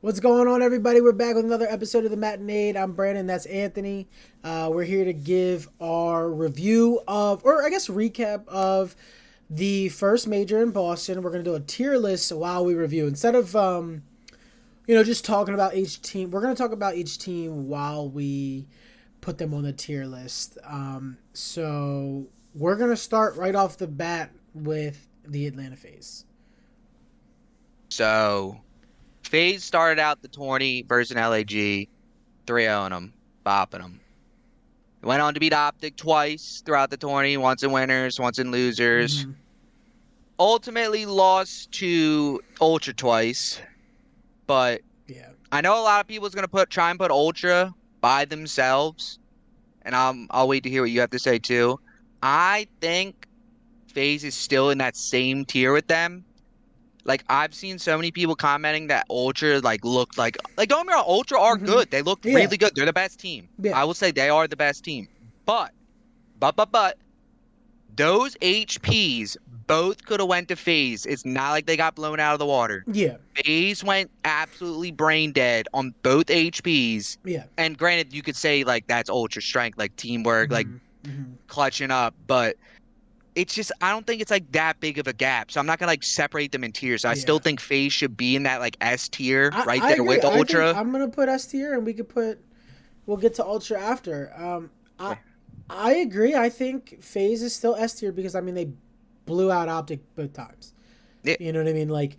What's going on, everybody? We're back with another episode of the Matinade. I'm Brandon. That's Anthony. We're here to give our review of, or I guess recap of the first major in Boston. We're going to do a tier list while we review. Instead of, just talking about each team, we're going to talk about each team while we put them on the tier list. So we're going to start right off the bat with the Atlanta Phase. So, FaZe started out the tourney versus LAG, 3-0 them, bopping them. Went on to beat Optic twice throughout the tourney, once in winners, once in losers. Mm-hmm. Ultimately lost to Ultra twice, but Yeah. I know a lot of people's gonna try and put Ultra by themselves, and I'll wait to hear what you have to say too. I think FaZe is still in that same tier with them. Like I've seen so many people commenting that Ultra looked like don't get me wrong, Ultra are Mm-hmm. good. They looked Yeah. really good. They're the best team. Yeah. I will say they are the best team. But but those HPs both could have went to FaZe. It's not like they got blown out of the water. Yeah. FaZe went absolutely brain dead on both HPs. Yeah. And granted, you could say like that's Ultra strength, like teamwork, like Mm-hmm. Mm-hmm. clutching up, but it's just I don't think it's like that big of a gap. So I'm not gonna like separate them in tiers. I still Yeah. think FaZe should be in that like S tier right I there agree. with I think Ultra. I'm gonna put S tier, and we'll get to Ultra after. I Yeah. I agree. I think Phase is still S tier because I mean they blew out Optic both times. Yeah. You know what I mean? Like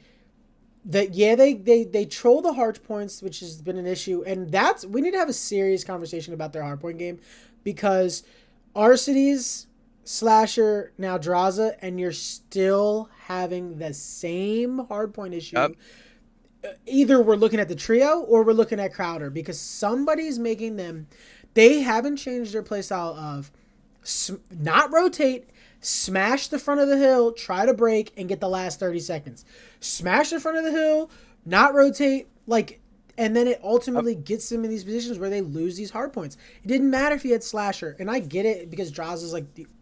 that. Yeah, they troll the hard points, which has been an issue, and that's we need to have a serious conversation about their hard point game because Arcities, Slasher, now Draza, and you're still having the same hard point issue. Yep. Either we're looking at the trio or we're looking at Crowder because somebody's making them. They haven't changed their playstyle of not rotate, smash the front of the hill, try to break, and get the last 30 seconds. Smash the front of the hill, not rotate, and then it Yep. ultimately gets them in these positions where they lose these hard points. It didn't matter if he had Slasher, and I get it because Draws is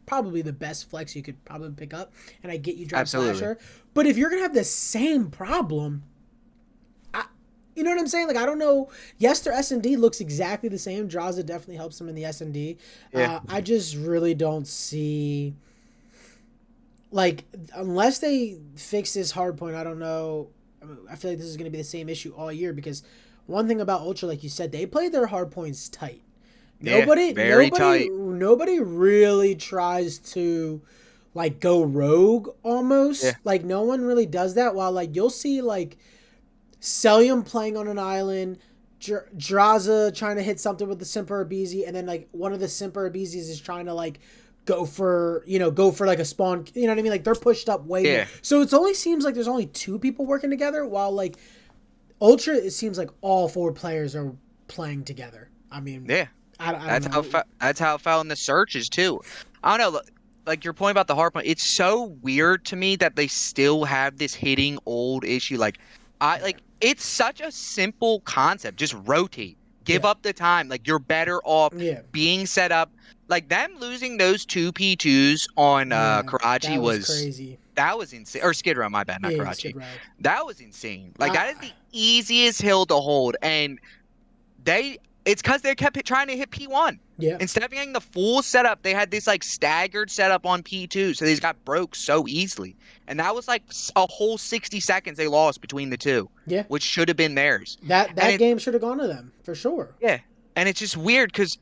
probably the best flex you could probably pick up, and I get you drop Absolutely. Slasher. But if you're gonna have the same problem, you know what I'm saying? Like I don't know. Yes, their S&D looks exactly the same. Draza definitely helps them in the S&D. Yeah. I just really don't see like unless they fix this hard point. I don't know. I feel like this is going to be the same issue all year because one thing about Ultra, like you said, they play their hard points tight. Yeah. Very tight. Nobody really tries to like go rogue Yeah. almost. Like no one really does that. While like you'll see like Celium playing on an island, Draza trying to hit something with the Simper Abizi, and then like one of the Simper Abizis is trying to like go for like a spawn. You know what I mean? Like they're pushed up way more. Yeah. So it only seems like there's only two people working together, while like Ultra, it seems like all four players are playing together. I mean, Yeah. I don't know. That's how it felt in the searches too. I don't know. Like your point about the hard point, it's so weird to me that they still have this hitting old issue. Like I Yeah, like it's such a simple concept. Just rotate. Give yeah, up the time. Like you're better off yeah, being set up. Like them losing those two P2s on yeah. Karachi That was was crazy. that was insane. Or Skid Row, my bad, not Yeah, Karachi. Skid Row. That was insane. Like Uh, that is the easiest hill to hold. And it's because they kept trying to hit P1. yeah, Instead of getting the full setup, they had this like staggered setup on P2. So these got broke so easily. And that was like a whole 60 seconds they lost between the two, yeah. which should have been theirs. And That game should have gone to them for sure. yeah. And it's just weird because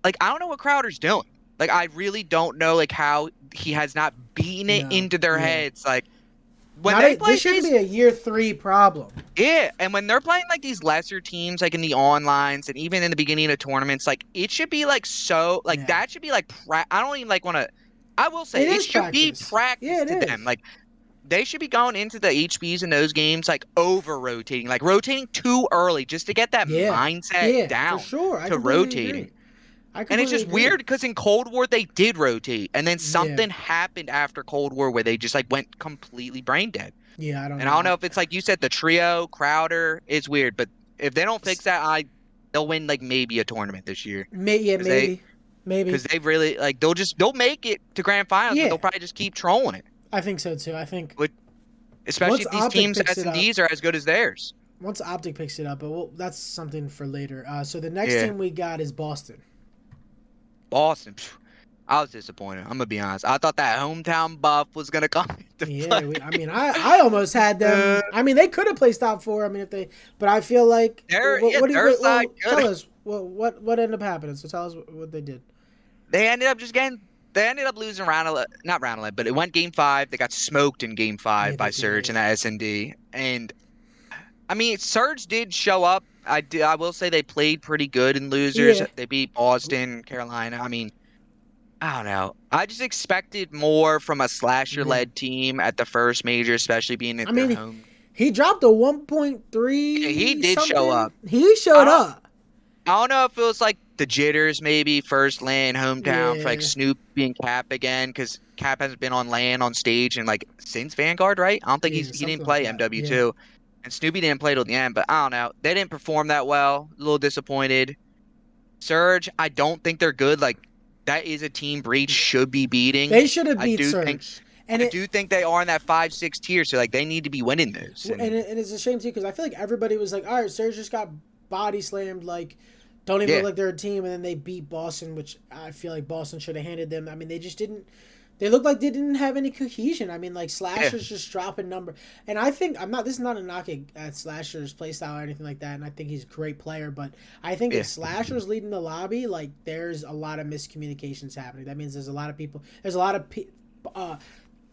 like I don't know what Crowder's doing. Like I really don't know like how he has not beaten it No, into their yeah. heads. Like when Not they a, play this shouldn't these be a year three problem. yeah, and when they're playing like these lesser teams, like in the onlines and even in the beginning of tournaments, like it should be like so, like Yeah, that should be like I don't even like want to. I will say it it is should be practice. Yeah, practice it to them. is. Like they should be going into the HBs in those games like over rotating, like rotating too early just to get that Yeah, mindset yeah, for down sure. I to completely rotating. agree. I And it's completely just weird agree. because in Cold War they did rotate, and then Yeah, something happened after Cold War where they just like went completely brain dead. yeah. I don't And I know. don't know if it's like you said, the trio, Crowder, it's weird. But if they don't fix that, they'll win like maybe a tournament this year Yeah, because they maybe, maybe. because they really like they'll make it to grand finals, but Yeah, they'll probably just keep trolling it. I think so too. I think Which, especially once if these Optic teams picks S it and up, Ds are as good as theirs. once Optic picks it up, but that's something for later. So the next Yeah, team we got is Boston. Boston. I was disappointed. I'm gonna be honest. I thought that hometown buff was gonna come into play. Yeah, I almost had Uh, them. I mean, they could have placed top four. I mean, if they, but I feel like yeah, their side tell could. us what ended up happening. So tell us what they did. They ended up just getting. They ended up losing not round 11, but it went game five. They got smoked in game Yeah, five by they Surge and did. that SND. And I mean, Surge did show up. I will say they played pretty good in losers. Yeah, They beat Boston, Carolina. I mean, I don't know. I just expected more from a yeah. slasher-led team at the first major, especially being at I their mean, home. he dropped a Yeah, he 1.3 did show something. up. He I showed don't. up. I don't know if it was like the jitters, maybe first land hometown for like Yeah, Snoop and Cap again, because Cap hasn't been on land on stage and like since Vanguard, right? I don't think yeah, he didn't something like play that. Yeah. MW2, and Snoopy didn't play till the end. But I don't know, they didn't perform that well. A little disappointed. Surge, I don't think they're good. Like that is a team Breach should be beating. They should have I beat do think Surge, and I it do think they are in that 5-6 tier, so like they need to be winning those. And and it's a shame too because I feel like everybody was like, all right, Surge just got body slammed. Like, don't even look yeah, like they're a team, and then they beat Boston, which I feel like Boston should have handed them. I mean, they just didn't. They looked like they didn't have any cohesion. I mean, like yeah, Slasher's just dropping number, and I think I'm not. This is not a knock at Slasher's playstyle or anything like that, and I think he's a great player. But I think if yeah, Slasher's leading the lobby, like there's a lot of miscommunications happening. That means there's a lot of people. There's a lot of uh,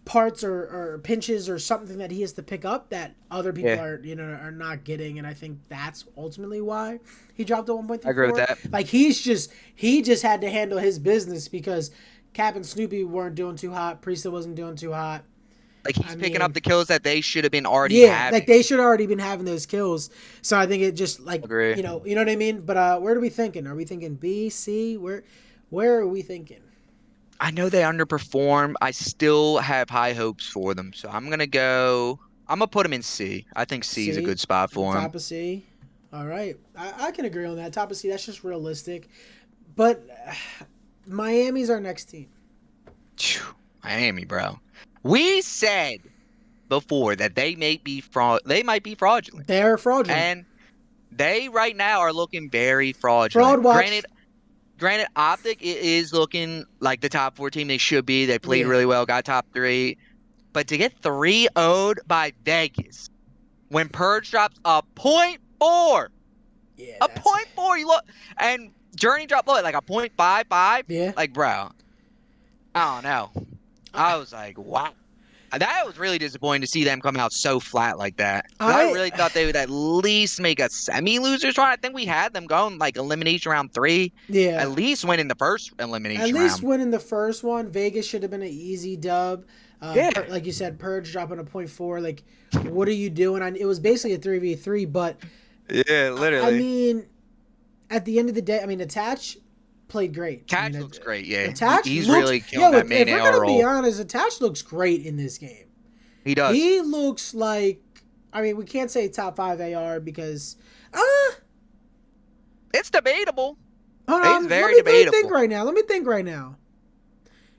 parts or pinches or something that he has to pick up that other people yeah. are not getting, and I think that's ultimately why he dropped a I agree with 1.34. that. Like he just had to handle his business because Cap and Snoopy weren't doing too hot, Priesta wasn't doing too hot. Like I he's picking up mean, the kills that they should have been already yeah, like having. they should already been having those kills. So I think it just like Agree. you know what I mean. But where are we thinking? Are we thinking B, C? Where are we thinking? I know they underperform. I still have high hopes for them, so I'm gonna go. I'm gonna put them in C. I think C is a C, good spot the for them. top of C. All right, I can agree on that. Top of C, that's just realistic. But Miami's our next team. Miami, bro. We said before that they might be fraudulent, They're fraudulent. and they right now are looking very fraudulent. Fraud watch. Granted, Optic is looking like the top four team they should be. They played Yeah, really well, got top three, but to get 3-0'd by Vegas when Purge drops a point four, yeah, a that's point four, you look, and Journey dropped low at like a 0.55, yeah. like bro, I don't know. I was like, wow. That was really disappointing to see them come out so flat like that. 'Cause I I really thought they would at least make a semi-losers round. I think we had them going like elimination round three, at yeah. least winning the first At elimination least round. winning the first one, Vegas should have been an easy dub. Yeah, Like you said, Purge dropping a point four. Like, what are you doing? It was basically a 3v3, but yeah, I literally. mean, at the end of the day, I mean, Attach played great. I Catch mean, looks great. Yeah, Attach he's looks really yo. killing that If main we're AR gonna be role. honest, Attach looks great in this game. He does. He looks like. I mean, we can't say top 5 AR because. It's debatable. Hold It's on. very Let me think debatable. right now. Let me think right now.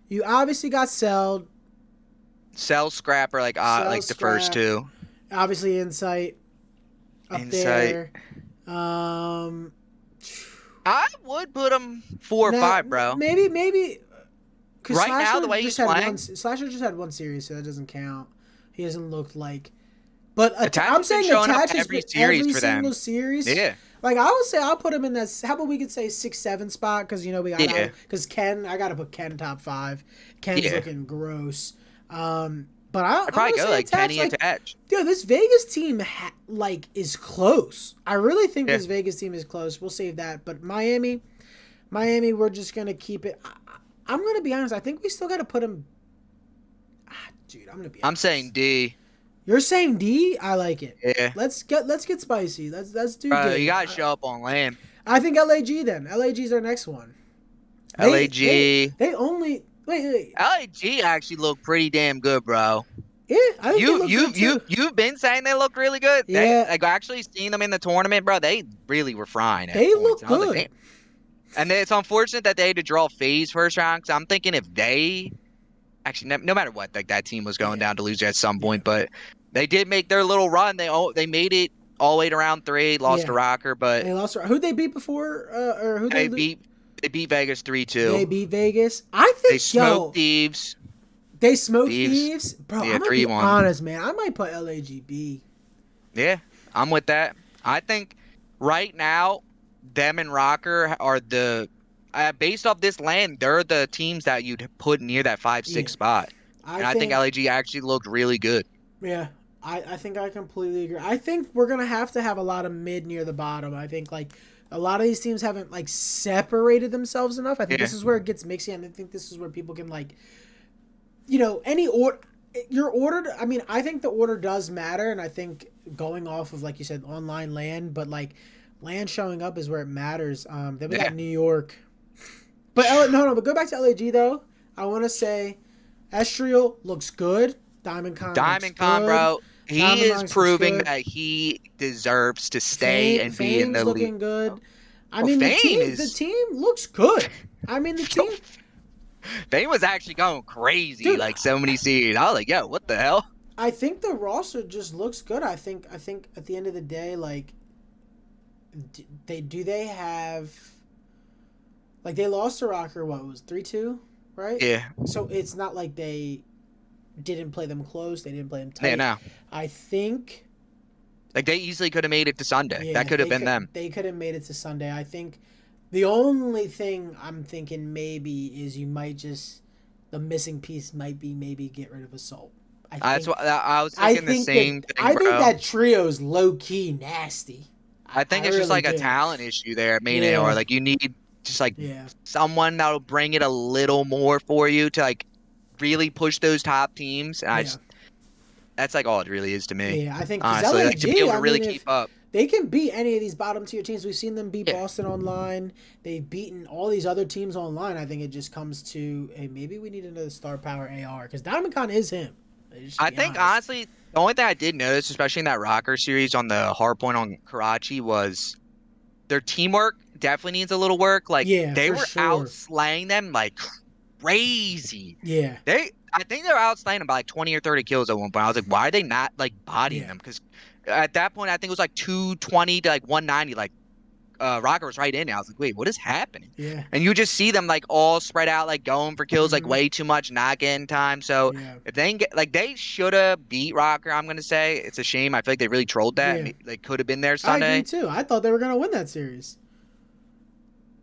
You obviously got Cell, Cell Scrapper Cell like the first Scrap, two. obviously Insight up Insight. there. Um, I would put him 4 or 5, bro. maybe because Right now, the way he's playing, Slasher just had one series, so that doesn't count. He hasn't looked like. But Attach I'm has been saying showing up Attach has every been series every for them. single series. Yeah, Like I would say, I'll put him in that. How about we could say 6-7 spot because we got yeah, because Ken. I gotta put Ken top 5. Ken's yeah. looking gross. But I'd I'm probably gonna go say like Attach. Kenny Like, Attach. dude, this Vegas team is close. I really think Yeah. this Vegas team is close. We'll save that. But Miami, we're just gonna keep it. I'm gonna be honest. I think we still gotta put him. Dude, I'm gonna be. I'm Honest. saying D. You're saying D. I like it. Yeah. Let's get spicy. Let's do Bro, you D. gotta show up on land. I think LAG then. LAG's our next one. LAG. They only wait. LAG actually looked pretty damn good, bro. Yeah, I think they look good too. You've been saying they look really good. They Yeah, like actually seen them in the tournament, bro. They really were frying at they points. look And I was like, good. damn. And then it's unfortunate that they had to draw FaZe first round. Because I'm thinking if they actually no matter what, like that team was going Yeah, down to lose at some yeah. point, but they did make their little run. They made it all the way to round three, lost to Yeah, Rocker, but they lost. Who'd they beat before? Or who they they lose? beat Vegas 3-2. They beat Vegas. I They think, smoked yo, Thieves. they smoked Thieves, Thieves, bro. yeah, I'm gonna be 3-1. honest, man. I might put LAGB. Yeah, I'm with that. I think right now, them and Rocker are the based off this land, they're the teams that you'd put near that 5-6 Yeah, spot. I And I think think. LAG actually looked really good. Yeah, I think I completely agree. I think we're gonna have to have a lot of mid near the bottom. I think like a lot of these teams haven't like separated themselves enough. I think Yeah, this is where it gets mixy, and I think this is where people can like, any order. Your order. I mean, I think the order does matter, and I think going off of like you said, online land, but like land showing up is where it matters. Then we got yeah. New York, but no, but go back to LAG though. I want to say Estriel looks good. Diamond Con looks Diamond Con, good. bro, he Diamond is Dogs looks proving good. that he deserves to stay and be in Fame's the league. looking good. I Oh, mean, Fame the is team looks good. I mean, the team, Fame was actually going crazy dude. like so many series. I was like, yo, what the hell? I think the roster just looks good. I think at the end of the day, like, they have like they lost to Rocker. What was 3-2, right? Yeah, So it's not like they didn't play them close. They didn't play them yeah, tight. no. I think Like they easily could have made it to Sunday. That yeah, could have been them. they could have made it to Sunday. I think the only thing I'm thinking maybe is you might just the missing piece might be maybe get rid of Assault. I That's think what I was thinking the same thing, I think bro. that trio's low key nasty. I I think it's just really like a do. talent issue there at main AR. Yeah, Like you need just like yeah, someone that'll bring it a little more for you to like really push those top teams. And I yeah, just that's like all it really is to me. yeah. I think because Honestly, like to be LAG, able to I really mean, keep if up. they can beat any of these bottom tier teams, we've seen them beat Yeah. Boston online. They've beaten all these other teams online. I think it just comes to, hey, maybe we need another star power AR because Diamond Con is him. Just I be think honest. honestly, the only thing I did notice, especially in that Rocker series on the hard point on Karachi, was their teamwork definitely needs a little work. Like Yeah, they for were out sure. slaying them like crazy. Yeah, I think they were out slaying them by like 20 or 30 kills at one point. I was like, why are they not like bodying yeah, them? Because at that point, I think it was like 220 to like 190. Like Rocker was right in there. I was like, wait, what is happening? yeah. And you just see them like all spread out, like going for kills like Mm-hmm. way too much, not getting time. So Yeah, if they can get like they should have beat Rocker, I'm gonna say it's a shame. I feel like they really trolled that. yeah. They could have been there I agree Sunday. too. I thought they were gonna win that series.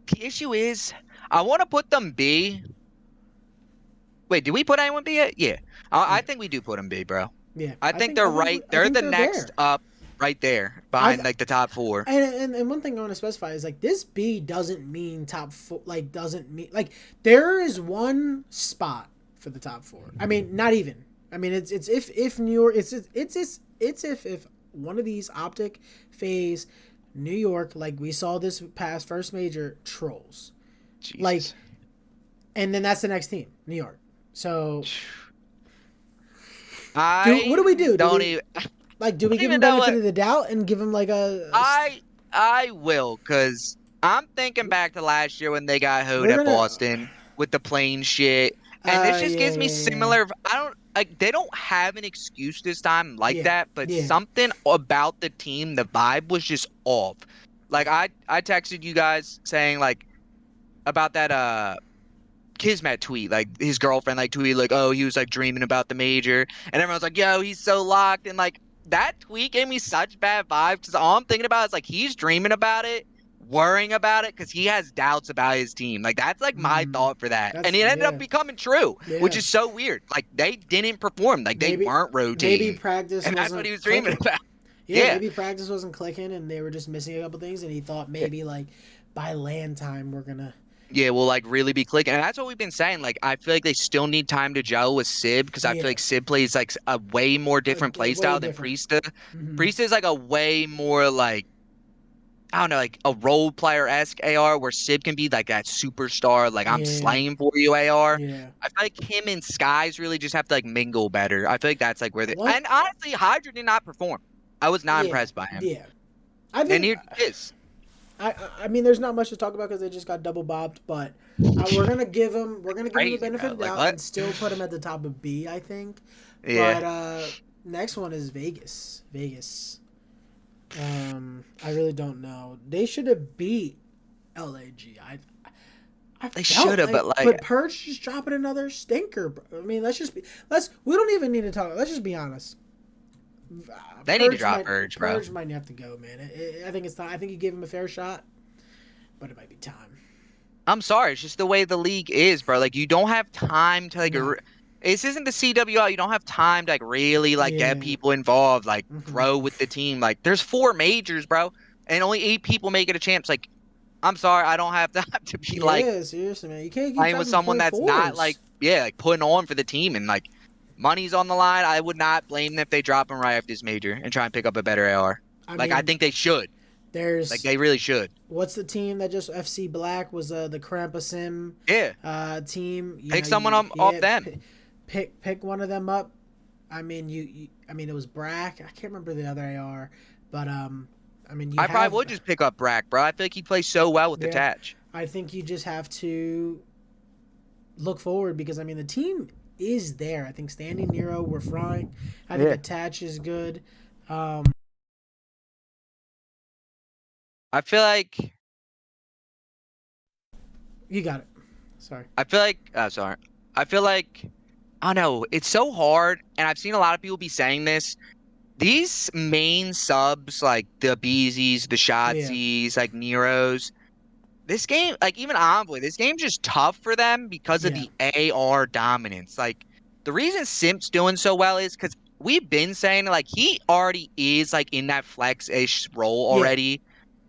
The issue is, I want to put them B. Wait, did we put anyone B yet? Yeah, I Yeah, think we do put them B, bro. yeah. I think they're right. I They're think the they're next there. up, right there I behind like the top four. and one thing I want to specify is like this B doesn't mean top four. Like doesn't mean like there is one spot for the top four. I mean, not even. I mean, it's if New York it's if one of these Optic, Phase, New York, like we saw this past first major trolls, like, Jesus. and then that's the next team, New York. So what I do we do? don't even. Do we Don't give him even know benefit what of the doubt and give him like I will, because I'm thinking back to last year when they got hoed we're at gonna Boston with the plane shit. And this just yeah, gives me yeah, similar. I don't like they don't have an excuse this time like yeah, that, but yeah, something about the team, the vibe was just off. Like yeah, I texted you guys saying like about that Kismet tweet, like his girlfriend like tweeted like, oh, he was like dreaming about the major, and everyone's like, yo, he's so locked, and like that tweet gave me such bad vibes because all I'm thinking about is like he's dreaming about it, worrying about it because he has doubts about his team. Like that's like my mm, thought for that, and that's it ended up yeah, becoming true, which yeah. is so weird. Like they didn't perform, like they Maybe weren't maybe rotating, practice and that's what wasn't he was dreaming clicking. about. Yeah, Yeah. maybe practice wasn't clicking, and they were just missing a couple things, and he thought maybe like by land time we're gonna Yeah, will like really be clicking. And that's what we've been saying. Like, I feel like they still need time to gel with Sib because I feel yeah, like Sib plays like a way more different play way style than different. Priesta. Hmm. Priesta is like a way more like, I don't know, like a role player esque AR where Sib can be like that superstar, like I'm Yeah, slaying for you AR. yeah. I feel like him and Skies really just have to like mingle better. I feel like that's like where they, One, and honestly, Hydra did not perform. I was not yeah, impressed by him. yeah. I And think here he is. I mean, there's not much to talk about because they just got double bobbed, but we're gonna give him the Crazy, benefit bro. of the Like doubt what? and still put him at the top of B. I think, Yeah. but next one is Vegas. Vegas. I really don't know. They should have beat LAG. I They should felt have, like, but like but Purge just dropping another stinker. I mean, let's. We don't even need to talk. Let's just be honest. they need to drop Urge, bro. Purge might have to go, man. I think it's time. I think you gave him a fair shot, but it might be time. I'm sorry, it's just the way the league is, bro. Like you don't have time to No. this isn't the CWL. You don't have time to like really like get Yeah. people involved, like Hmm. grow with the team. Like there's four majors, bro, and only eight people make it a champs. Like I'm sorry, I don't have time to be like Yeah. Seriously, man. You can't keep playing with dropping someone point that's not like fours. yeah, like putting on for the team and like money's on the line. I would not blame them if they drop him right after this major and try and pick up a better AR. I Like I mean, think they should. Like there's they really should. what's the team that just FC Black was the Krampasim Yeah, team. You pick know, someone you off yeah them. pick one of them up. I mean, I mean, it was Brack. I can't remember the other AR, but I mean, you I probably have would just pick up Brack, bro. I feel like he plays so well with yeah. Attach. I think you just have to look forward because I mean the team is there. I think Standing Nero, we're frying. I think Yeah. Attach is good. I feel like You got it. Sorry. sorry. I feel like I don't know, it's so hard and I've seen a lot of people be saying this. These main subs like the Beezies, the Yeah. Shotsies, like Neros, this game, like even Envoy, this game's just tough for them because of Yeah. the AR dominance. Like the reason Simp's doing so well is because we've been saying like he already is like in that flex-ish role Yeah. already.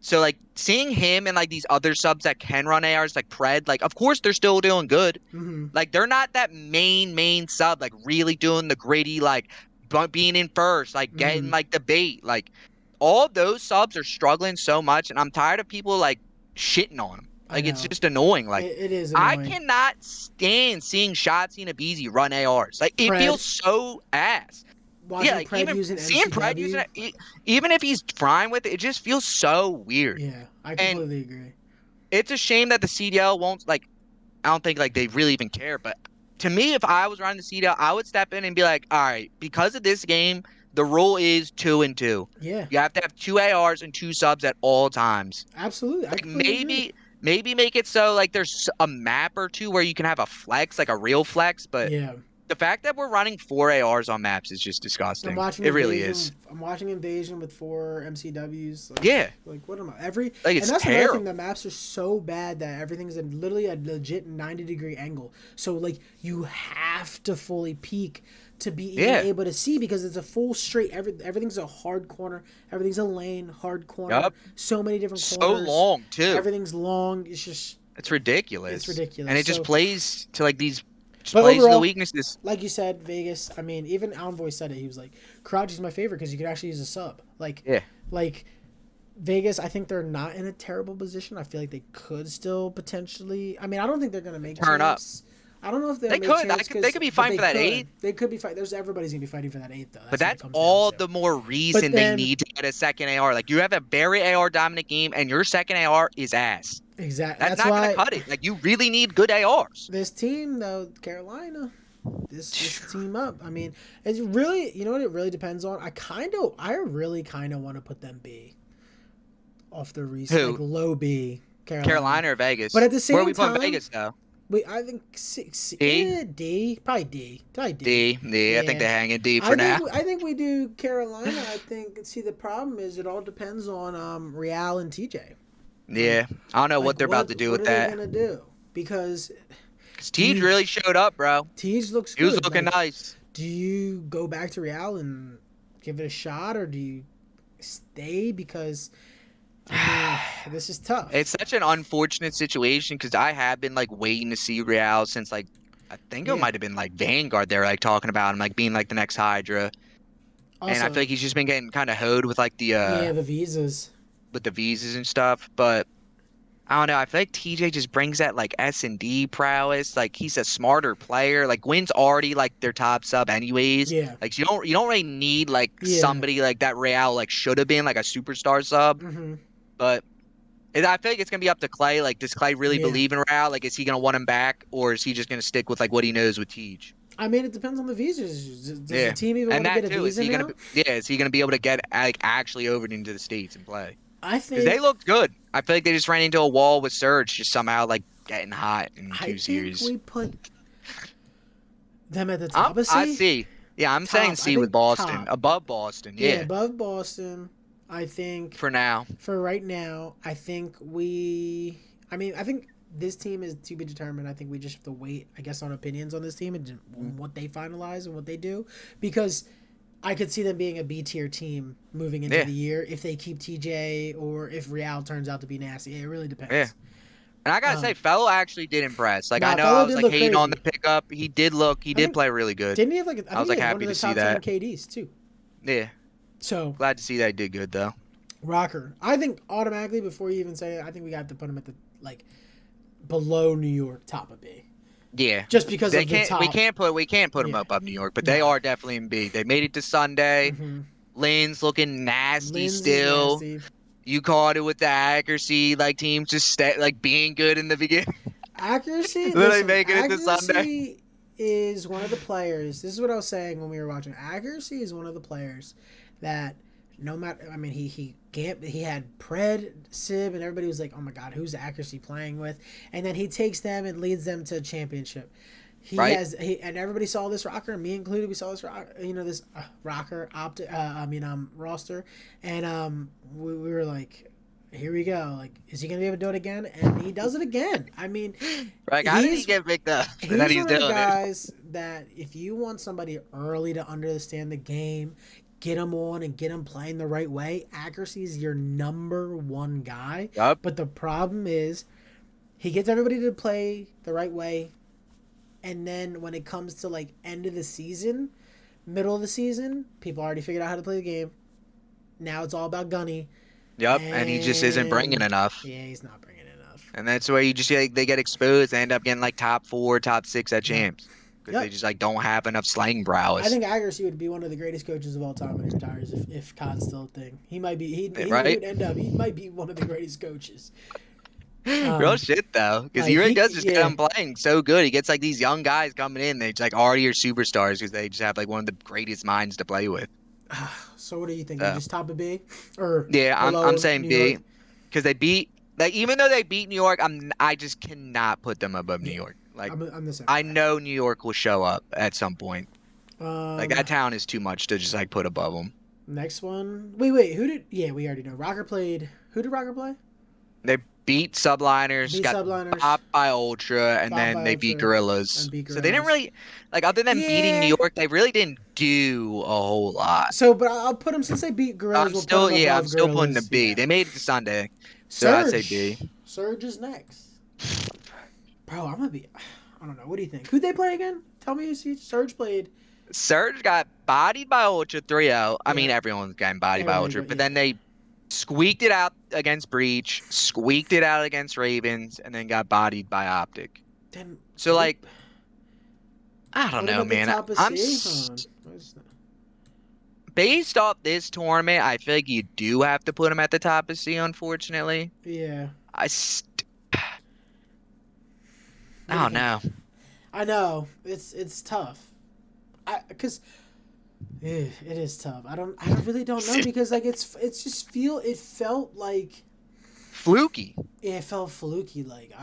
So like seeing him and like these other subs that can run ARs like Pred, like of course they're still doing good. Mm-hmm. Like they're not that main sub, like really doing the gritty, like being in first, like getting Mm-hmm. like the bait. Like all those subs are struggling so much, and I'm tired of people like shitting on them. I Like it's know. just annoying. Like It is I annoying. cannot stand seeing Shotzzy and Abizi run ARs. Like it Pred feels so ass. Yeah, watching like Pred even using seeing Pred using MCW. it, even if he's fine with it, it just feels so weird. Yeah, I And completely agree. it's a shame that the CDL won't like I don't think like they really even care. But to me, if I was running the CDL, I would step in and be like, all right, because of this game, the rule is 2 and 2. Yeah, You have to have two ARs and two subs at all times. absolutely. I Like completely agree. maybe make it so like there's a map or two where you can have a flex, like a real flex. But Yeah, the fact that we're running four ARs on maps is just disgusting. It really is. I'm watching Invasion with four MCWs. Yeah, Like what am I every? like And it's that's another thing. terrible. The maps are so bad that everything's at literally a legit 90-degree angle. So like you have to fully peek to be even Yeah. able to see because it's a full straight. Everything's a hard corner. Everything's a lane, hard corner. Yup. So many different So corners. long too. Everything's long. It's It's ridiculous. And ridiculous. it just So, plays to like these just but plays to the overall, weaknesses. like you said, Vegas. I mean, even Envoy said it. He was like, "Crouch is my favorite because you can actually use a sub." Yeah. Like Vegas. I think they're not in a terrible position. I feel like they could still potentially. I mean, I don't think they're gonna make Turn up. champs. I don't know if they'll They make could. champs They could be but fighting for that eight, They could be fight. There's everybody's gonna be fighting for that eight though. but That's what it that's comes down all to. the more But reason they then, need to get a second AR. Like you have a very AR dominant game and your second AR is ass. exactly. That's That's not gonna why cut it. Like you really need good ARs. this team though, Carolina. This team up. I mean, it's really you know what it really depends on. I really kind of want to put them B off the recent like Who? low B Carolina, Carolina or but Vegas? at the Where are same we putting time, Vegas though? wait, I think six, D? D probably D, probably D. D. D. I think Yeah, they hang in D for now. I think we do Carolina. I think see the problem is it all depends on Real and TJ. Like Yeah. I don't know what they're about to do what with are they that. gonna do? Because Because do Tej you really showed up, bro. Tej looks He was good. looking Like, nice. do you go back to Real and give it a shot, or do you stay? Because I mean, this is tough. It's such an unfortunate situation because I have been like waiting to see Real since like I think it Yeah. might have been like Vanguard they're like talking about him like being like the next Hydra. And I feel Also, like he's just been getting kind of hoed with like the yeah, the visas. with the visas and stuff. But I don't know. I feel like TJ just brings that like S&D prowess. Like he's a smarter player. Like Wynn's already like their top sub anyways. Yeah. Like you don't really need like Yeah. somebody like that Real like should have been like a superstar sub. Hmm. But I feel like it's gonna be up to Clay. Like, does Clay really Yeah. believe in Real? Like, is he gonna want him back, or is he just gonna stick with like what he knows with Tej? I mean, it depends on the visas. Does the Yeah, team even and want to get that a too. Is visa he gonna now? be? Yeah, is he gonna be able to get like actually over into the states and play? I Because they think looked good. I feel like they just ran into a wall with Surge, just somehow like getting hot in I two think series. we put them at the I'm top of I C. see. Yeah, I'm saying Top. I C with think Boston, top. above Boston. Yeah, Yeah, above Boston. I think for now. for right now, I think we. I mean, I think this team is to be determined. I think we just have to wait, I guess, on opinions on this team and what they finalize and what they do, because I could see them being a B tier team moving into Yeah, the year if they keep TJ or if Real turns out to be nasty. It really yeah. depends. And I gotta say, Um, Fellow actually did impress. Like I nah, know I fellow was did like look hating on the crazy. pickup. He I did think play really good. didn't he have I I think was he like had one happy of to the see top 10 that. KDs too. Yeah, So glad to see that he did good though. Rocker, I think automatically before you even say it, I think we got to put him at the like below New York, top of B, Yeah. just because They of the can't top. we can't put them Yeah, above New York, but they nah. are definitely in B. They made it to Sunday. Mm-hmm. Lane's looking nasty Linz is still. nasty. You caught it with the accuracy, like teams just like being good in the beginning. Accuracy. Literally Listen, making it to Sunday. accuracy is one of the players. This is what I was saying when we were watching. Accuracy is one of the players that no matter. I mean, he had Pred, Sib, and everybody was like, "Oh my God, who's accuracy playing with?" And then he takes them and leads them to a championship. Right? And everybody saw this rocker, me included. We saw this this rocker roster, and we were like, here we go. Like, is he gonna be able to do it again? And he does it again. I mean, Like how did he he's get picked up? And then he's he's one of the doing it. guys that if you want somebody early to understand the game, get him on and get him playing the right way. Accuracy is your number one guy. Yup. But the problem is, he gets everybody to play the right way, and then when it comes to like end of the season, middle of the season, people already figured out how to play the game. Now it's all about Gunny, Yep. And he just isn't bringing and enough. yeah, he's not bringing enough. And that's where you just like they get exposed. They end up getting like top four, top six at Yep. champs because they Yep. just like don't have enough slang I prowess. think Agassi would be one of the greatest coaches of all time when he retires if COD's still a thing. He might be he Right? would end up he might be one of the greatest coaches. Real shit though, because he Like really he does just get yeah. them playing so good. He gets like these young guys coming in. They just like already are superstars because they just have like one of the greatest minds to play with. So what are you thinking? So Just top of B or yeah, I'm below saying New B York? because they beat like even though they beat New York, I just cannot put them above New Yeah, York. Like I'm the same I way. know New York will show up at some point. Like Um, that town is too much to just like put above them. Next one. Wait. Who did? Yeah, we already know. Rocker played. Who did Rocker play? They beat Subliners, Beat got Subliners, bopped by Ultra, and Bob then by they beat Ultra, Gorillas. and beat So they didn't Gorillas. really like other than beating New Yeah. York, they really didn't do a whole lot. So, but I'll put him since they beat Gorillas. We'll put him I'm above still putting a Gorillas. B. Yeah. They made it to Sunday, so I'd say B. Surge is next. Bro, I'm gonna be. I don't know. What do you think? Who'd they play again? Tell me. Surge played. Surge got bodied by Ultra 3-0. I Yeah. mean, everyone's getting bodied by Everybody, Ultra, but but yeah. then they squeaked it out against Breach, squeaked it out against Ravens, and then got bodied by Optic. Then So did we like, I don't put him know, at the man. top of C? Hold on. Based off this tournament, I feel like you do have to put him at the top of C, unfortunately. Yeah. I st What I do you don't think? know. I know it's tough. Because it is tough. I really don't know because like it's just it felt like Fluky. it felt fluky. Like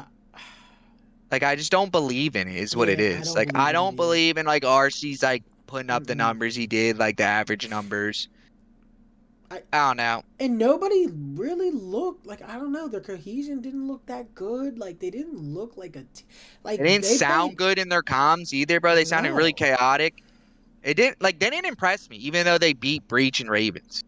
Like I just don't believe in it is what it yeah, I is. don't Like believe I in it don't either. believe in like RC's like putting up the Mm-mm. numbers he did, like the average numbers. I I don't know. and nobody really looked like I don't know. Their cohesion didn't look that good. Like they didn't look like It like didn't they sound played. good in their comms either, bro. They sounded really No, chaotic. It didn't like they didn't impress me, even though they beat Breach and Ravens.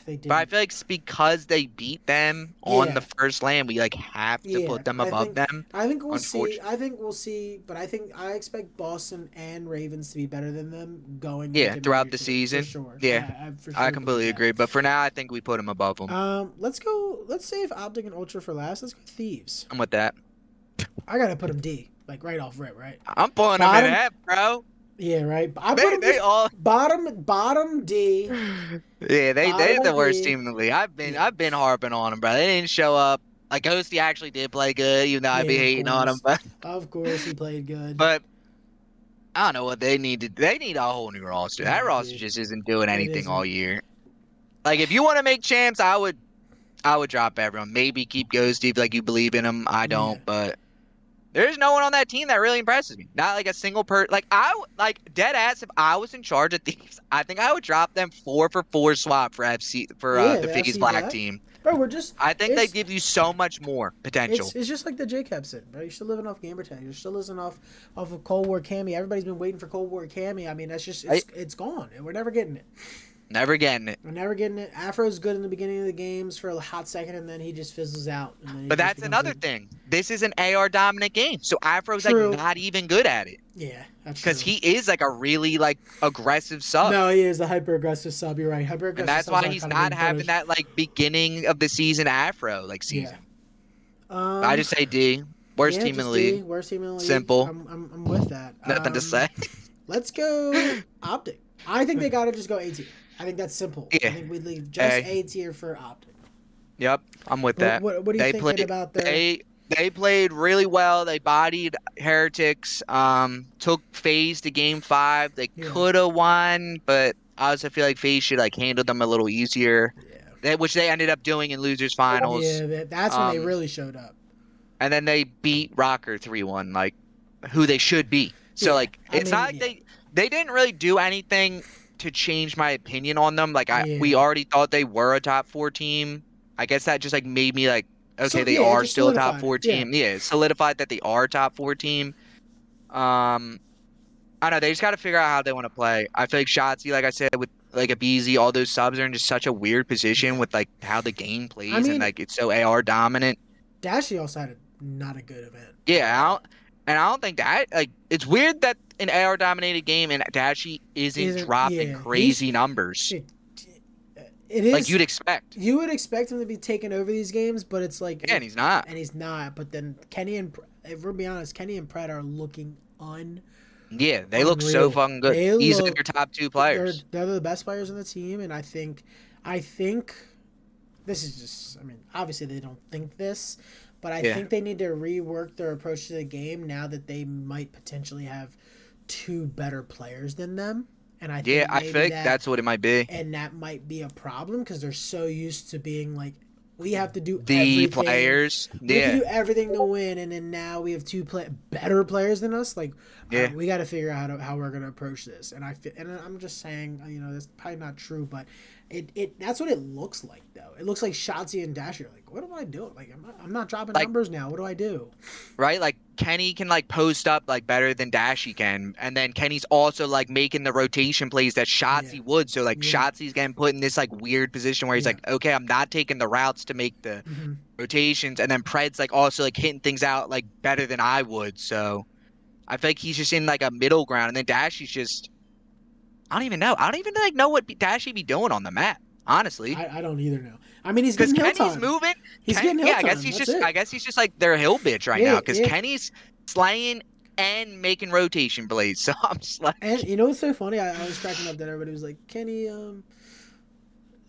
they But I didn't. feel like it's because they beat them on the Yeah, first land, we like have to yeah. put them above them. I think we'll see. Unfortunately. I think we'll see. But I expect Boston and Ravens to be better than them going Yeah, into throughout Major the Two for season. sure. Yeah, I for I sure believe completely that. agree. But for now, I think we put them above them. Let's go. Let's save Optic and Ultra for last. Let's go Thieves. I'm with that. I gotta put them D, like right off rip, right? I'm pulling them in Bottom. F, bro. Yeah, right. I put them They just all bottom D. Yeah, Bottom they're the of worst D. team in the league. Yeah. I've been harping on them, bro. They didn't show up. Like Ghosty actually did play good, even though I'd be Yeah, of hating on him. course. Of course, he played good. But I don't know what they need to. They need a whole new roster. That Yeah, roster dude. just isn't doing It anything all isn't. year. Like if you want to make champs, I would drop everyone. Maybe keep Ghosty if like you believe in him. I Yeah. don't, but there's no one on that team that really impresses me. Not like a single Like like dead ass. If I was in charge of thieves, I think I would drop them 4-for-4 swap for FC for Yeah, the the FaZe FC Black Black. team. Bro, we're just I think they it's give you so much more potential. it's just like the J Cap said, bro. You're still living off gamer tag. You're still living off of Cold War Cammy. Everybody's been waiting for Cold War Cammy. I mean, that's just Right? it's gone. And we're never getting it. Never getting it. We're never getting it. Afro's good in the beginning of the games for a hot second, and then he just fizzles out, and then he But just that's becomes another a thing. This is an AR dominant game, so Afro's like true. not even good at it Yeah, that's because true. he is like a really like aggressive sub. No, he is the hyper aggressive sub. You're right. Hyper And aggressive that's subs why are he's kind of not being having punished. that like beginning of the season afro like Yeah. season. I Um. just say D. Worst Yeah, team in the just league. D. Worst team in the league. Simple. I'm with that. Nothing to say. Let's go Optic. I think they gotta just go A tier. I think that's simple. I Yeah. think we leave just A. A tier for Optic. Yep. I'm with But that. what are you They thinking played about their? they played really well. They bodied Heretics. Took FaZe to game 5. They Yeah. could have won, but I also feel like FaZe should like handle them a little easier. Yeah. Which they ended up doing in losers finals. Yeah. That's when they Um, really showed up. and then they beat Rocker 3-1, like who they should be. So Yeah. like I it's not mean, like yeah. they didn't really do anything to change my opinion on them. Like we Yeah. already thought they were a top 4 team. I guess that just like made me like, okay, So they yeah, it are just still a top solidified it. 4 Yeah. team. Yeah, it solidified that they are a top 4 team. Um I don't know, they just got to figure out how they want to play. I feel like Shotzi, like I said, with like a BZ, all those subs are in just such a weird position Yeah. with like how the game I plays and mean, like it's so AR dominant. Dashy also had not a good event at Yeah, all. I don't think that like it's weird that an AR dominated game and Dashi isn't Isn't dropping yeah? He's crazy numbers it, it like is. you'd expect. You would expect him to be taking over these games, but it's like, Yeah, and he's not. and he's not. But then Kenny and if we're being honest, Kenny and Pred are looking Yeah, they look so unreal. fucking good. They Easily look their top 2 they're players. they're the best players on the team, and I think this is just. I mean, obviously they don't think this, but I Yeah. think they need to rework their approach to the game now that they might potentially have two better players than them, and I Yeah, think I feel maybe like that that's what it might be. and that might be a problem because they're so used to being like we have to do The everything. players. We have to Yeah. do everything to win, and then now we have better players than us. Like, all Yeah. right, we got to figure out how we're gonna approach this. And I'm just saying, that's probably not true, but it that's what it looks like though. It looks like Shotzi and Dash are like, what am I doing? Like, I'm not dropping Like numbers now. What do I do? right? Like Kenny can like post up like better than Dashi can, and then Kenny's also like making the rotation plays that Yeah, Shotzi would. So like yeah, Shotzi's getting put in this like weird position where he's yeah. like, okay, I'm not taking the routes to make the hmm rotations, and then Pred's like also like hitting things out like better than I would. So I feel like he's just in like a middle ground, and then Dashi's just I don't even know. I don't even like know what Dashi be doing on the map, honestly. I don't either know. I mean, he's Because getting hill Kenny's time. moving. He's getting hill Yeah, time. That's I it. guess he's just like their hill bitch right now. Yeah, Because yeah. Kenny's slaying and making rotation blades. So I'm just like, And you know what's so funny? I was cracking up that everybody was like, Kenny,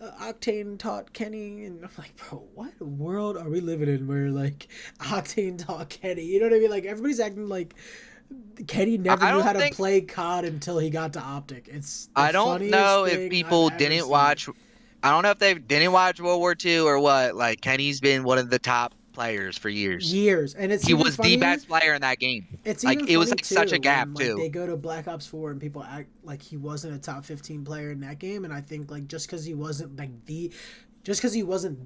Octane taught Kenny, and I'm like, bro, what world are we living in where like Octane taught Kenny? You know what I mean? Like everybody's acting like Kenny never I knew how don't to think play COD until he got to Optic. It's the I don't funniest know if thing I've people ever didn't seen. watch. I don't know if they didn't watch World War II or what. Like Kenny's been one of the top players for years. Years, and it's He even was the funnier. best player in that game. It's Like even it was funny like such a too gap when like too. they go to Black Ops 4 and people act like he wasn't a top 15 player in that game, and I think like just because he wasn't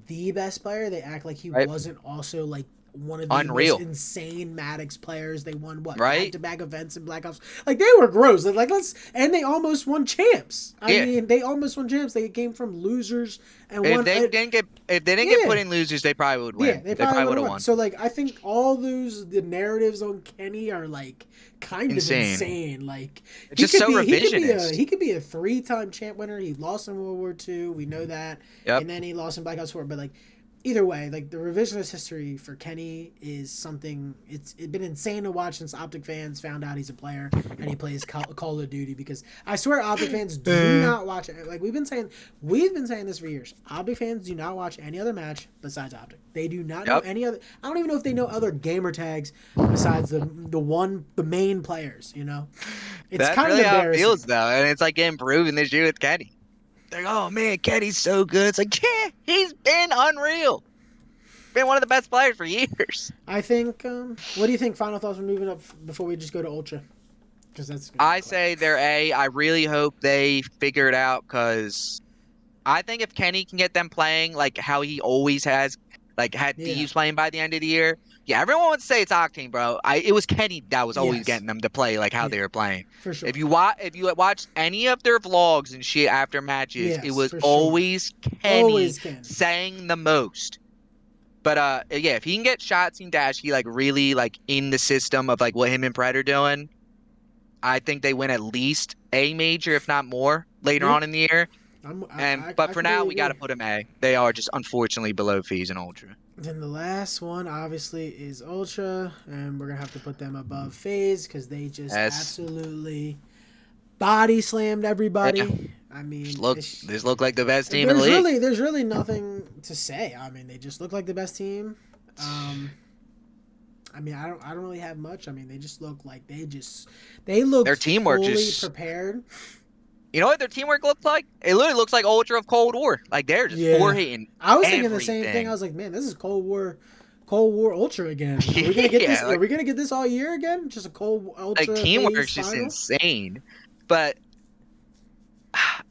the best player, they act like he Right? wasn't also like one of the most Unreal. insane Maddox players. They won what back Right? to back events in Black Ops. Like they were gross. Like and they almost won champs. I Yeah. mean, they almost won champs. They came from losers and If won. they didn't get put Yeah, in losers, they probably would yeah, win. they They probably probably would would have have won. won. So like I think all the narratives on Kenny are like kind of Insane. insane. Like It's just so revisionist. he could be a 3-time champ winner. He lost in World War II. We know that. Yep. And then he lost in Black Ops 4. But like either way, like the revisionist history for Kenny is something. It's been insane to watch since Optic fans found out he's a player and he plays Call of Duty. Because I swear, Optic fans do not watch it. Like we've been saying this for years. Optic fans do not watch any other match besides Optic. They do not know Yep. any other. I don't even know if they know other gamer tags besides the main players. You know, it's That's kind of really how it embarrassing. feels, though. And it's like getting proven this year with Kenny. They're like, oh man, Kenny's so good. It's like, yeah, he's been unreal. Been one of the best players for years. I think. What do you think? Final thoughts. We're moving up before we just go to Ultra, because that's gonna be I quick. say they're A. I really hope they figure it out because I think if Kenny can get them playing like how he always has, like had Yeah. Thieves playing by the end of the year, yeah, everyone would say it's Octane, bro. It was Kenny that was always Yes. getting them to play like how Yeah. they were playing. For If sure. you watched any of their vlogs and shit after matches, it Yes. was For sure. always Kenny Always can. saying the most. But yeah, if he can get shots and dash, he like really like in the system of like what him and Pred are doing, I think they win at least a major, if not more, later Yeah. on in the year. And but I for now, completely we got to agree. put them A. They are just unfortunately below FaZe and Ultra. Then the last one obviously is Ultra, and we're gonna have to put them above FaZe because they just As absolutely body slammed yeah, everybody. I mean, this look like the best team in the league. there's really nothing to say. I mean, they just look like the best team. Um, I mean, I don't really have much. I mean, they just look like they looked Their teamwork fully just, prepared. you know what their teamwork looks like? It literally looks like Ultra of Cold War. Like they're just Yeah, hitting I was thinking the same thing. I everything. was like, man, this is Cold War Ultra again. Are we gonna get this? Yeah, Are we gonna get this all year again? Just a Cold like Ultra phase teamwork's just final? insane. But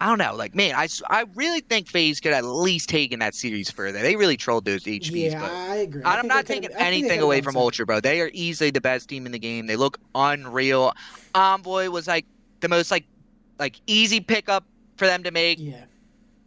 I don't know. Like, man, I really think FaZe could at least taken that series further. They really trolled those HBs, Yeah, but I agree. I'm not taking I think they anything could have away gone from second. Ultra, bro. They are easily the best team in the game. They look unreal. Envoy was like the most like easy pickup for them to make. Yeah,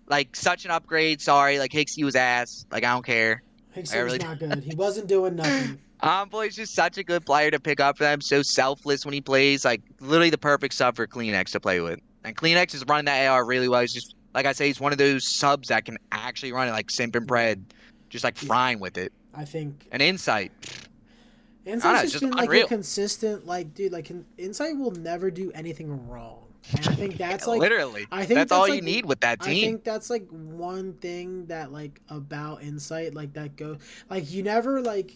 Like such an upgrade. Sorry, like Hicksy was ass. Like I don't care. I Higsy was really not good. He wasn't doing nothing. Envoy's just such a good player to pick up for them. So selfless when he plays. Like literally the perfect sub for Kleenex to play with. And Kleenex is running that AR really well. He's just like I say, he's one of those subs that can actually run it like Simp and Yeah, Pred, just like yeah. frying with it. I think And Insight. I don't Insight's know, it's just just been like a unreal. consistent, like, dude, like Insight will never do anything wrong, and I think that's like, Literally. I think That's that's all like, you need with that I team. think that's like one thing that like about Insight, like that go, like you never like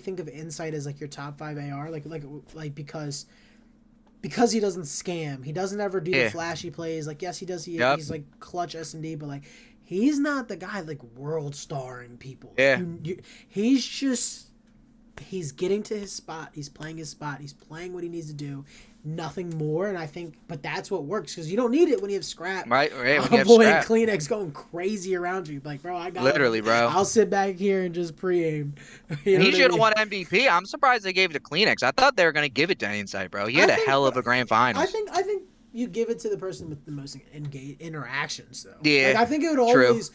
think of Insight as like your top 5 AR, like because he doesn't scam, he doesn't ever do the Yeah. flashy plays. Like yes, he does, Yep. he's like clutch S&D, but like he's not the guy like world starring people. Like Yeah. he's just he's getting to his spot. He's playing his spot. He's playing what he needs to do. Nothing more. And I think, but that's what works because you don't need it when you have Scrap, Right. Right. When you have Envoy, and Scrap. Kleenex going crazy around you. Like, bro, I got it. Literally, bro. I'll sit back here and just pre-aim. You And know he what I should have mean? won MVP. I'm surprised they gave it to Kleenex. I thought they were gonna give it to Insight, bro. He I had a think, hell but of a grand I finals. think, I think you give it to the person with the most interactions, though. Like, Yeah, true. I think it would It always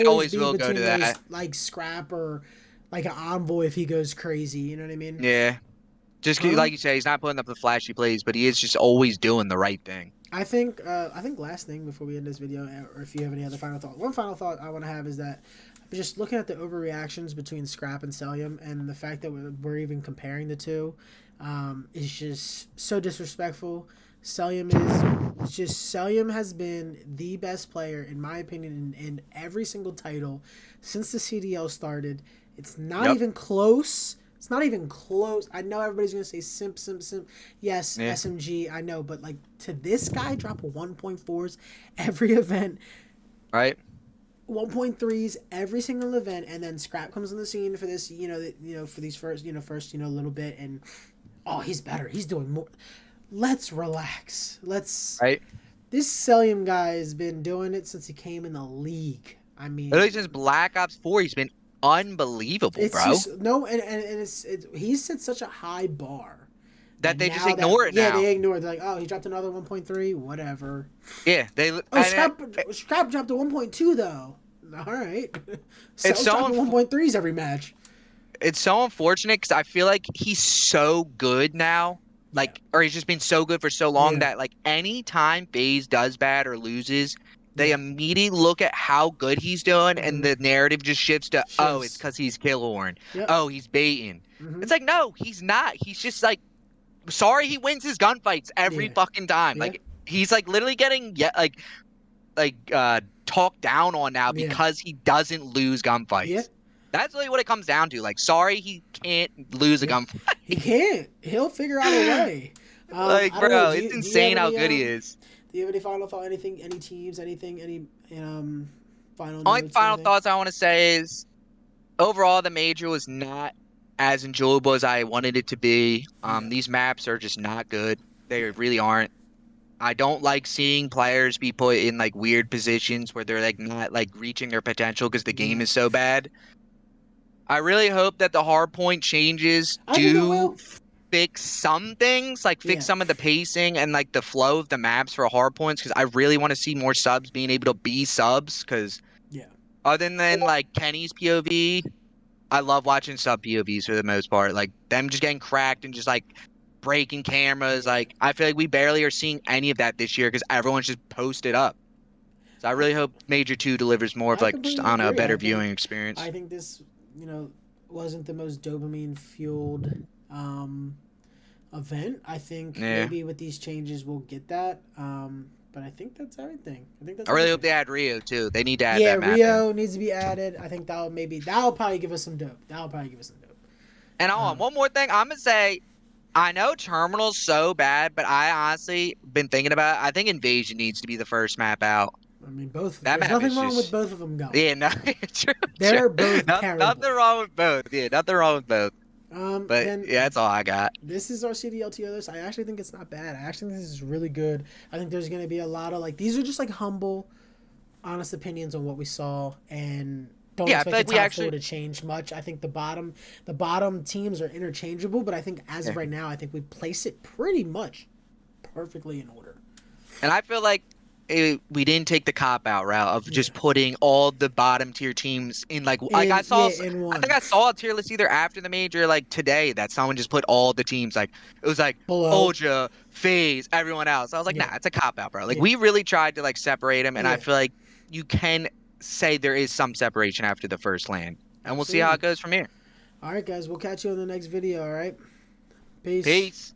always be will go to between those that. like Scrap or like an Envoy if he goes crazy. You know what I mean? Yeah. Just 'cause, Um, like you say, he's not putting up the flashy plays, but he is just always doing the right thing. I think last thing before we end this video, or if you have any other final thought, one final thought I want to have is that just looking at the overreactions between Scrap and Celium and the fact that we're even comparing the two, is just so disrespectful. Celium has been the best player in my opinion in every single title since the CDL started. It's not Yep. even close. It's not even close. I know everybody's gonna say simp, simp, simp. Yes, Yeah. SMG. I know, but like to this guy, drop 1.4s every event, Right. 1.3s every single event, and then Scrap comes on the scene for this. For these first little bit, and oh, he's better. He's doing more. Let's relax. Right. This Celium guy has been doing it since he came in the league. I Literally mean, since Black Ops 4, he's been unbelievable, it's bro. just no, and he's set such a high bar That that they just now that ignore it yeah, now. they ignore it. They're like, oh, he dropped another 1.3, whatever. Yeah, they Oh, and Scrap dropped to 1.2 though. All right, it's Cell's so dropping 1.3s every match. it's so unfortunate because I feel like he's so good now. Yeah, Like, or he's just been so good for so long yeah, that like any time FaZe does bad or loses, they Yeah. immediately look at how good he's doing, and Mm-hmm. the narrative just shifts to, oh, it's Shifts. because he's Killorn. Yep. Oh, he's baiting. Mm-hmm. It's like, no, he's not. He's just like, sorry, he wins his gunfights every Yeah. fucking time. Yeah. Like, he's like literally getting talked down on now Yeah. because he doesn't lose Yeah. gunfights. That's really what it comes down to. Like, sorry, he can't lose a Yeah. gunfight. He can't. He'll figure out a way. Like, I don't know. bro, Do it's you have insane how any good he is. do you have any final thought? Anything? Any teams? Anything? Any final Only notes or final anything? thoughts I want to say is overall, the major was not as enjoyable as I wanted it to be. Yeah. These maps are just not good. They Yeah. really aren't. I don't like seeing players be put in like weird positions where they're like not like reaching their potential because the game Yeah. is so bad. I really hope that the hard point changes I think it do will. fix some things, like fix Yeah. some of the pacing and like the flow of the maps for hard points because I really want to see more subs being able to be subs because Yeah. other than like Kenny's POV, I love watching sub POVs for the most part. Like them just getting cracked and just like breaking cameras. Yeah. Like I feel like we barely are seeing any of that this year because everyone's just posted up. So I I really hope Major 2 delivers more of I like just completely on a agree. better viewing experience. I think this wasn't the most dopamine fueled um event. I think Yeah. maybe with these changes we'll get that. But I think that's everything. I think I that's really hope everything. they add Rio too. They need to add Yeah, that map in. Rio needs to be added. I think that'll probably give us some dope. That'll probably give us some dope. And hold on, Um, one more thing. I'm gonna say I know Terminal's so bad, but I honestly been thinking about it. I think Invasion needs to be the first map out. I mean, both. That There's map nothing is wrong with just both of them going. yeah, no, true, true. They're both Nothing terrible. wrong with both. Yeah, nothing wrong with both. But Then yeah, that's all I got. this is our CDLTO list. I actually think it's not bad. I actually think this is really good. I think there's gonna be a lot of like these are just like humble, honest opinions on what we saw, and don't Yeah, I feel expect the like we top four actually to change much. I think the bottom teams are interchangeable, but I think as of yeah. right now, I think we place it pretty much perfectly in order. And I feel like we didn't take the cop out route of Yeah. just putting all the bottom tier teams in like I In saw yeah, in I think one I saw a tier list either after the major like today that someone just put all the teams like it was like below. Ultra, FaZe, everyone else. I was like, Yeah. nah, it's a cop out, bro. Like Yeah. we really tried to like separate them, and I Yeah. feel like you can say there is some separation after the first land, and we'll see how Absolutely. it goes from here. All right, guys. We'll catch you on the next video. All right. Peace. Peace.